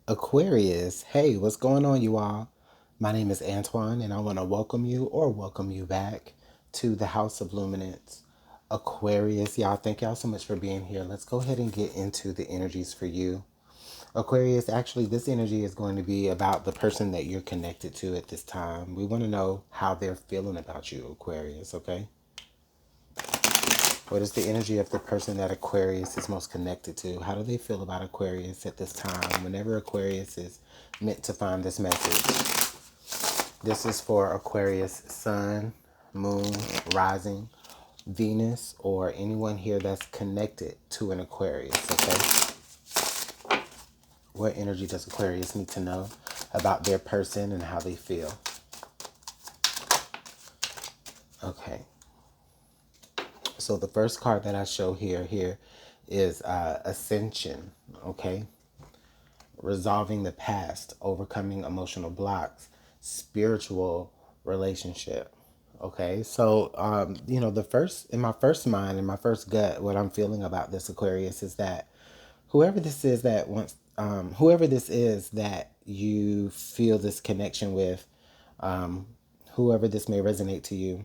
Aquarius, hey, what's going on, you all? My name is Antoine, and I want to welcome you back to the House of Luminance. Aquarius, y'all, thank y'all so much for being here. Let's go ahead and get into the energies for you. Aquarius, actually, this energy is going to be about the person that you're connected to at this time. We want to know how they're feeling about you, Aquarius, okay? What is the energy of the person that Aquarius is most connected to? How do they feel about Aquarius at this time? Whenever Aquarius is meant to find this message, this is for Aquarius Sun, Moon, Rising, Venus, or anyone here that's connected to an Aquarius, okay? What energy does Aquarius need to know about their person and how they feel? Okay. So the first card that I show here is Ascension, okay? Resolving the past, overcoming emotional blocks, spiritual relationship. Okay, so the first in my first mind, in my first gut, what I'm feeling about this Aquarius is that whoever this is that you feel this connection with, whoever this may resonate to you,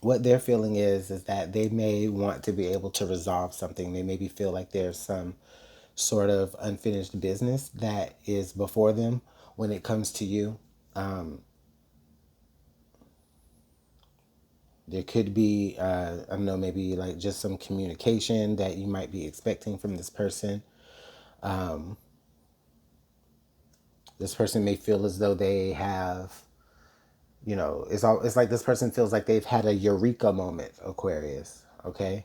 what they're feeling is that they may want to be able to resolve something. They maybe feel like there's some sort of unfinished business that is before them when it comes to you. There could be, I don't know, maybe like just some communication that you might be expecting from this person. This person may feel as though they have, it's like this person feels like they've had a eureka moment, Aquarius, okay?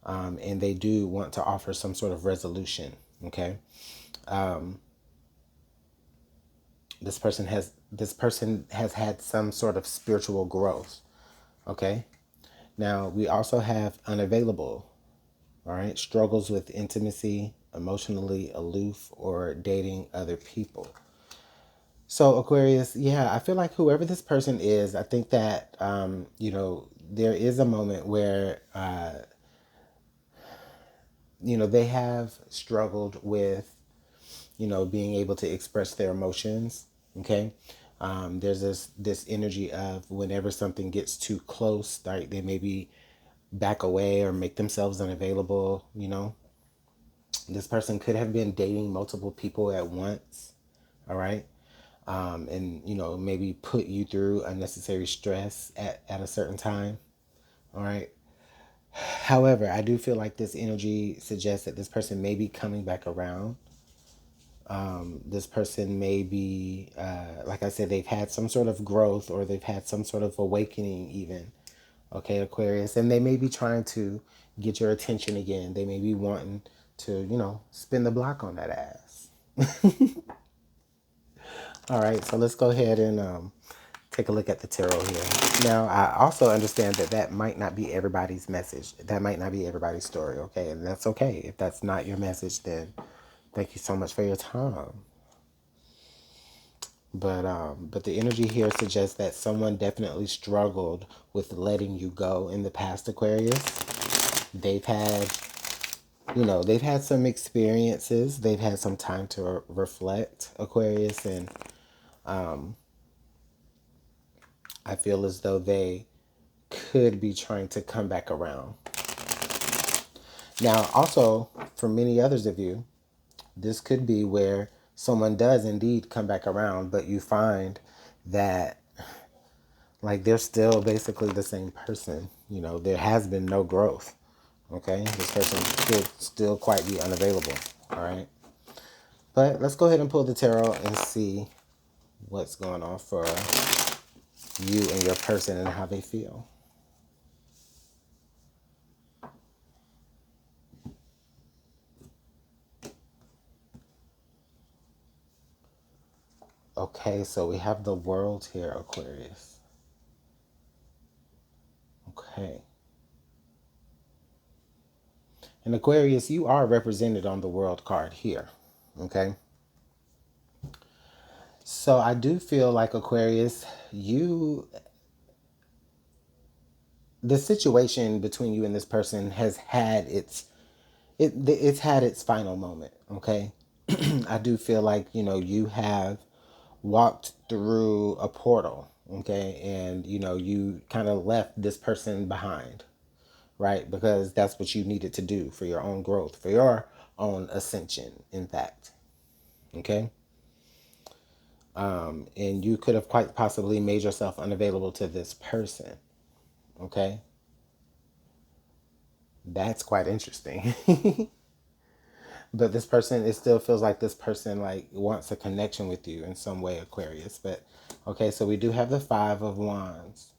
And they do want to offer some sort of resolution, okay? This person has had some sort of spiritual growth, okay? Now we also have unavailable, all right? Struggles with intimacy, emotionally aloof, or dating other people. So Aquarius, yeah, I feel like whoever this person is, I think that there is a moment where they have struggled with being able to express their emotions. Okay. There's this energy of whenever something gets too close, like they maybe back away or make themselves unavailable. This person could have been dating multiple people at once. All right. And maybe put you through unnecessary stress at a certain time. All right. However, I do feel like this energy suggests that this person may be coming back around. This person may be, like I said, they've had some sort of growth or they've had some sort of awakening, even. Okay, Aquarius. And they may be trying to get your attention again. They may be wanting to, spin the block on that ass. All right, so let's go ahead and take a look at the tarot here. Now, I also understand that that might not be everybody's message. That might not be everybody's story, okay? And that's okay. If that's not your message, then thank you so much for your time. But the energy here suggests that someone definitely struggled with letting you go in the past, Aquarius. They've had, they've had some experiences. They've had some time to reflect, Aquarius, and I feel as though they could be trying to come back around. Now, also, for many others of you, this could be where someone does indeed come back around, but you find that like they're still basically the same person. There has been no growth. Okay, this person could still quite be unavailable. All right, but let's go ahead and pull the tarot and see what's going on for you and your person and how they feel. Okay, so we have the world here, Aquarius. Okay. And Aquarius, you are represented on the world card here. Okay. So I do feel like Aquarius, the situation between you and this person has had it's had its final moment. Okay. I do feel like, you have walked through a portal, okay? And, you kind of left this person behind, right? Because that's what you needed to do for your own growth, for your own ascension, in fact, okay? And you could have quite possibly made yourself unavailable to this person, okay? That's quite interesting. But this person, it still feels like this person like wants a connection with you in some way, Aquarius. But okay, so we do have the Five of Wands.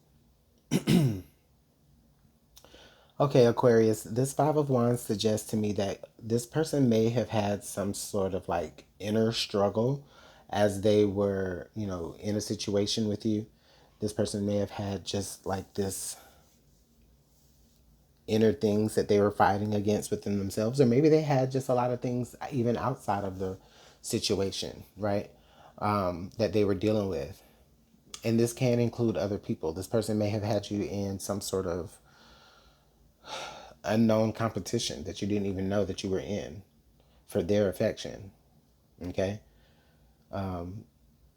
Okay, Aquarius, this Five of Wands suggests to me that this person may have had some sort of like inner struggle as they were, in a situation with you. This person may have had just like this inner things that they were fighting against within themselves, or maybe they had just a lot of things even outside of the situation, right? That they were dealing with. And this can include other people. This person may have had you in some sort of unknown competition that you didn't even know that you were in for their affection. Okay.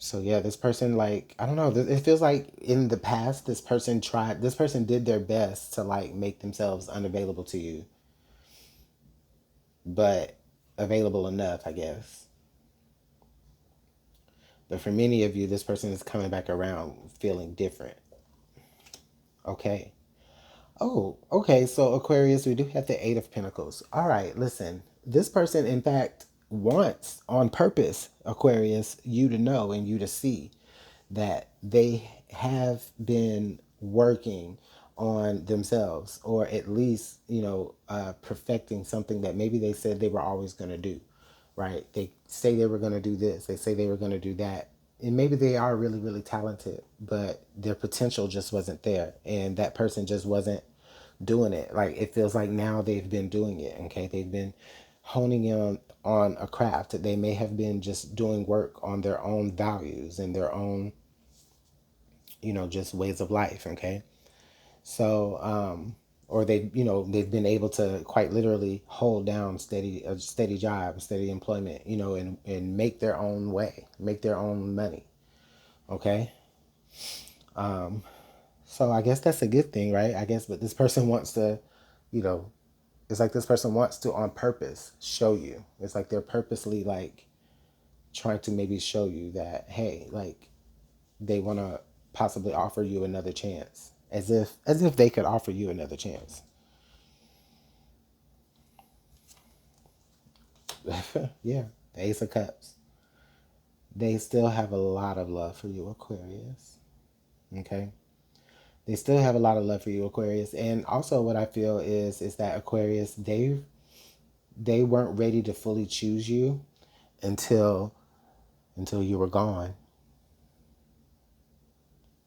So yeah, this person, like, I don't know, it feels like in the past this person did their best to like make themselves unavailable to you, but available enough, I guess. But for many of you, this person is coming back around feeling different. Okay. Oh, okay. So, Aquarius, we do have the Eight of Pentacles. All right, listen. This person, in fact, wants on purpose, Aquarius, you to know and you to see that they have been working on themselves, or at least, perfecting something that maybe they said they were always going to do, right? They say they were going to do this, they say they were going to do that. And maybe they are really, really talented, but their potential just wasn't there. And that person just wasn't doing it. Like, it feels like now they've been doing it, okay? They've been honing in on a craft. They may have been just doing work on their own values and their own, just ways of life, okay? So, or they've been able to quite literally hold down a steady job, steady employment, and make their own way, make their own money, okay? So I guess that's a good thing, right? I guess, but this person wants to, you know, it's like this person wants to on purpose show you. It's like they're purposely like trying to maybe show you that, hey, like they want to possibly offer you another chance, as if they could offer you another chance. Yeah, the Ace of Cups. They still have a lot of love for you, Aquarius. Okay, they still have a lot of love for you, Aquarius. And also, what I feel is that Aquarius, they weren't ready to fully choose you until you were gone.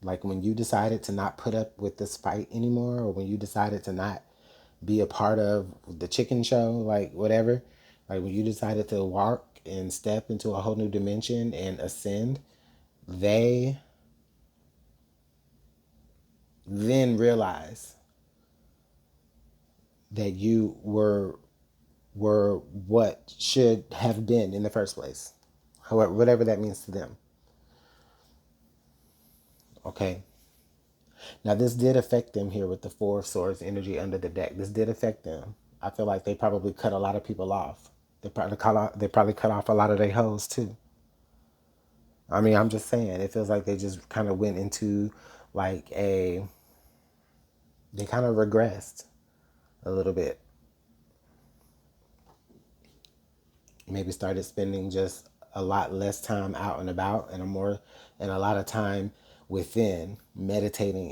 Like when you decided to not put up with this fight anymore, or when you decided to not be a part of the chicken show, like whatever, like when you decided to walk and step into a whole new dimension and ascend, they then realize that you were what should have been in the first place. However, whatever that means to them. Okay. Now this did affect them here with the Four of Swords energy under the deck. This did affect them. I feel like they probably cut a lot of people off. They probably cut off a lot of their hoes too. I mean, I'm just saying, it feels like they just kind of went into like they kind of regressed a little bit. Maybe started spending just a lot less time out and about, and a lot of time within meditating,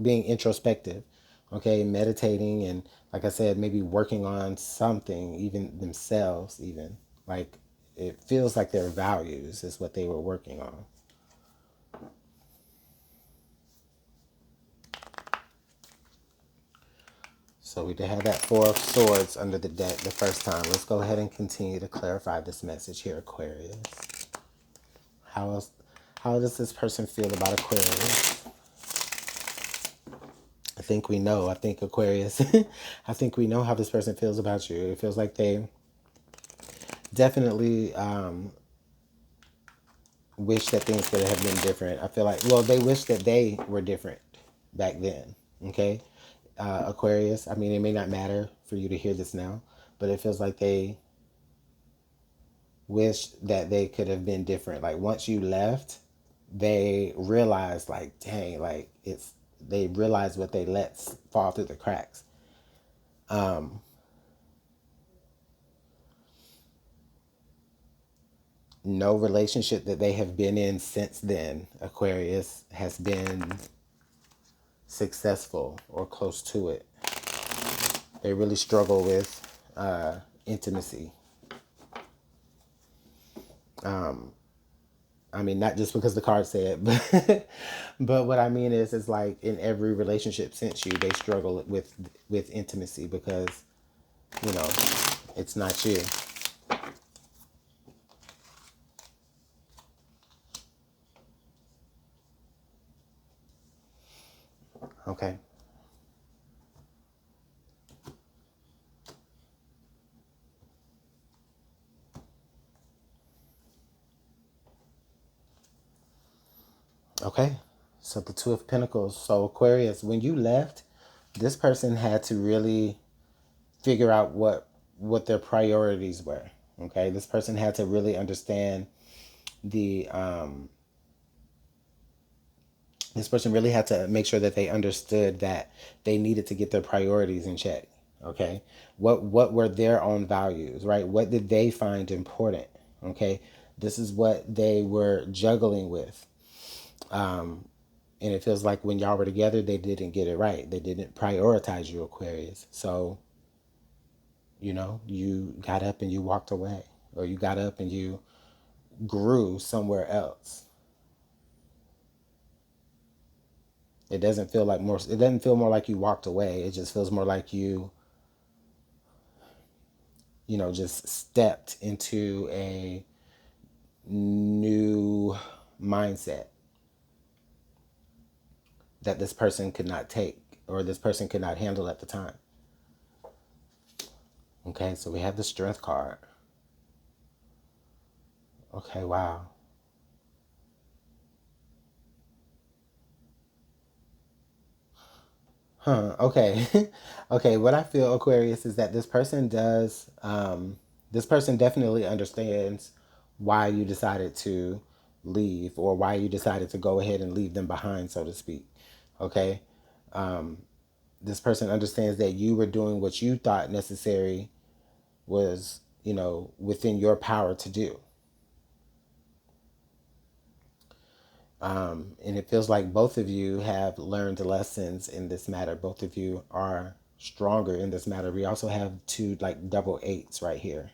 being introspective, okay, meditating, and like I said, maybe working on something, even themselves, even like it feels like their values is what they were working on. So we did have that Four of Swords under the deck the first time. Let's go ahead and continue to clarify this message here, Aquarius. How else? How does this person feel about Aquarius? I think we know. I think Aquarius. I think we know how this person feels about you. It feels like definitely wish that things could have been different. I feel like, well, they wish that they were different back then. Okay, Aquarius. I mean, it may not matter for you to hear this now, but it feels like they wish that they could have been different. Like once you left, they realized, like, dang, like it's they realized what they let fall through the cracks. No relationship that they have been in since then, Aquarius, has been successful or close to it. They really struggle with intimacy. I mean, not just because the cards say it, but what I mean is like in every relationship since you, they struggle with intimacy because you know it's not you. Okay, okay. So the Two of Pentacles. So Aquarius, when you left, this person had to really figure out what their priorities were. Okay, this person had to really understand the this person really had to make sure that they understood that they needed to get their priorities in check. Okay, what were their own values, right? What did they find important? Okay, this is what they were juggling with. And it feels like when y'all were together, they didn't get it right. They didn't prioritize you, Aquarius. So you got up and you walked away, or you got up and you grew somewhere else. It doesn't feel more like you walked away. It just feels more like just stepped into a new mindset that this person could not take, or this person could not handle at the time. Okay, so we have the Strength card. Okay, wow. Huh, okay. Okay, what I feel, Aquarius, is that this person definitely understands why you decided to leave, or why you decided to go ahead and leave them behind, so to speak. Okay? This person understands that you were doing what you thought necessary was, within your power to do. And it feels like both of you have learned lessons in this matter. Both of you are stronger in this matter. We also have two like double eights right here.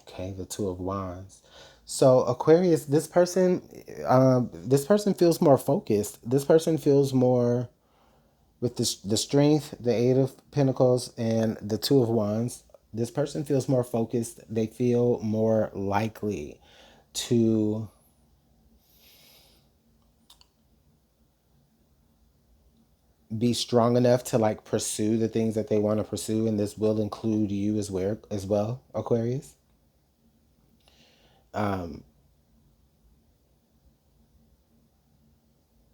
Okay, the Two of Wands. So Aquarius, this person feels more focused. This person feels more with the Strength, the Eight of Pentacles, and the Two of Wands. This person feels more focused. They feel more likely to be strong enough to like pursue the things that they want to pursue, and this will include you as well, Aquarius.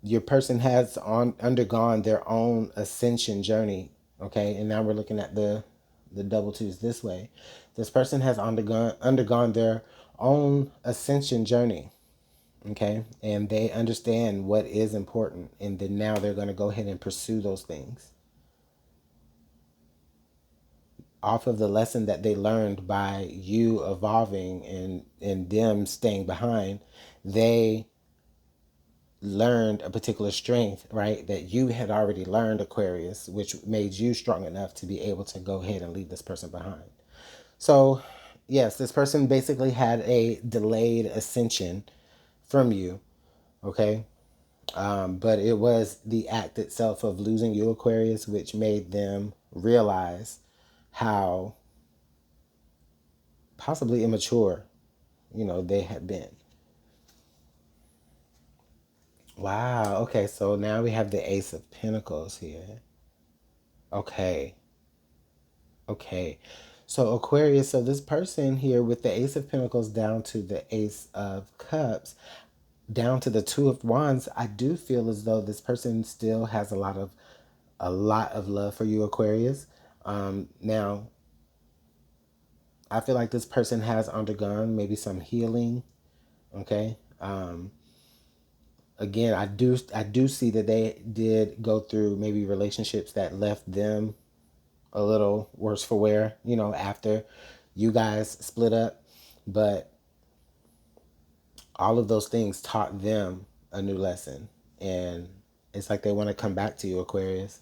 Your person has undergone their own ascension journey. Okay, and now we're looking at the double twos this way. This person has undergone their own ascension journey. Okay, and they understand what is important, and then now they're going to go ahead and pursue those things off of the lesson that they learned by you evolving and them staying behind. They learned a particular strength, right, that you had already learned, Aquarius, which made you strong enough to be able to go ahead and leave this person behind. So yes, this person basically had a delayed ascension from you. Okay, but it was the act itself of losing you, Aquarius, which made them realize how possibly immature, they had been. Wow. Okay, so now we have the Ace of Pentacles here. Okay. Okay. So Aquarius, so this person here with the Ace of Pentacles down to the Ace of Cups, down to the Two of Wands, I do feel as though this person still has a lot of love for you, Aquarius. Now, I feel like this person has undergone maybe some healing. Okay. Again, I do see that they did go through maybe relationships that left them a little worse for wear, after you guys split up. But all of those things taught them a new lesson. And it's like they want to come back to you, Aquarius.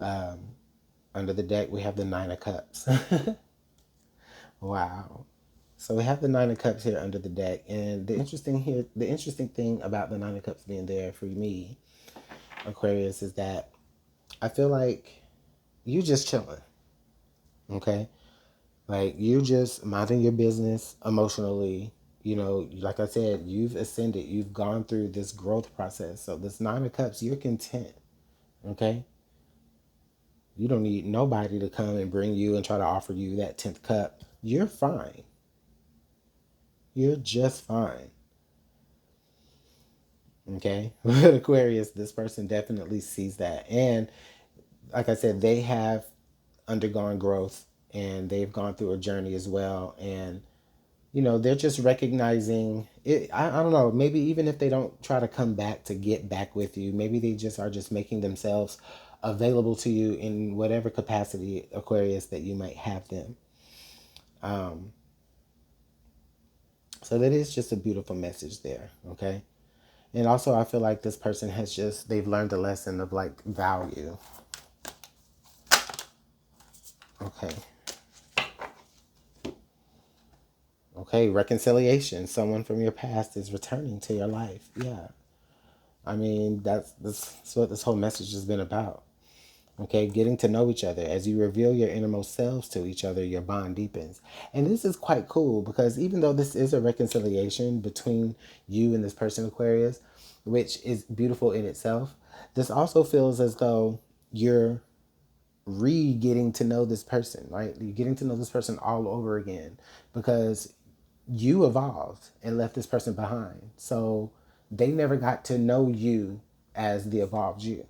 Under the deck, we have the Nine of Cups. Wow. So we have the Nine of Cups here under the deck. And the interesting thing about the Nine of Cups being there for me, Aquarius, is that I feel like you just chilling. Okay. Like you just minding your business emotionally. Like I said, you've ascended, you've gone through this growth process. So this Nine of Cups, you're content. Okay. You don't need nobody to come and bring you and try to offer you that 10th cup. You're fine. You're just fine. Okay. With Aquarius, this person definitely sees that. And like I said, they have undergone growth and they've gone through a journey as well. And they're just recognizing it. I don't know, maybe even if they don't try to come back to get back with you, maybe they just are just making themselves available to you in whatever capacity, Aquarius, that you might have them. So that is just a beautiful message there. Okay. And also I feel like this person they've learned a lesson of like value. Okay. Okay, reconciliation. Someone from your past is returning to your life. Yeah. I mean, that's what this whole message has been about. Okay, getting to know each other. As you reveal your innermost selves to each other, your bond deepens. And this is quite cool because even though this is a reconciliation between you and this person, Aquarius, which is beautiful in itself, this also feels as though you're getting to know this person, right? You're getting to know this person all over again because you evolved and left this person behind. So they never got to know you as the evolved you.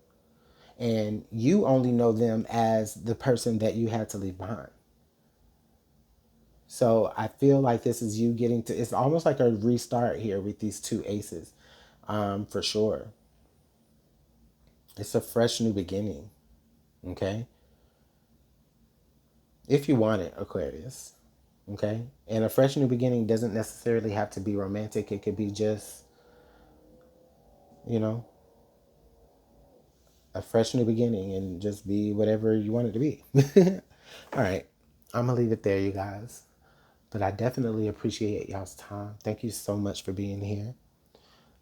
And you only know them as the person that you had to leave behind. So I feel like this is you getting to, it's almost like a restart here with these two aces, for sure. It's a fresh new beginning, okay? If you want it, Aquarius, okay? And a fresh new beginning doesn't necessarily have to be romantic. It could be just, you know, a fresh new beginning and just be whatever you want it to be. All right. I'm going to leave it there, you guys. But I definitely appreciate y'all's time. Thank you so much for being here.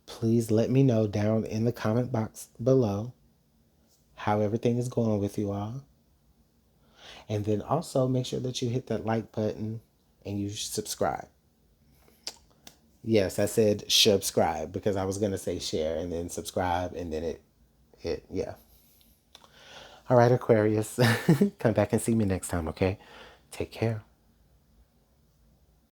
Please let me know down in the comment box below how everything is going with you all. And then also make sure that you hit that like button and you subscribe. Yes, I said subscribe because I was going to say share and then subscribe and then yeah. All right, Aquarius. Come back and see me next time, okay? Take care.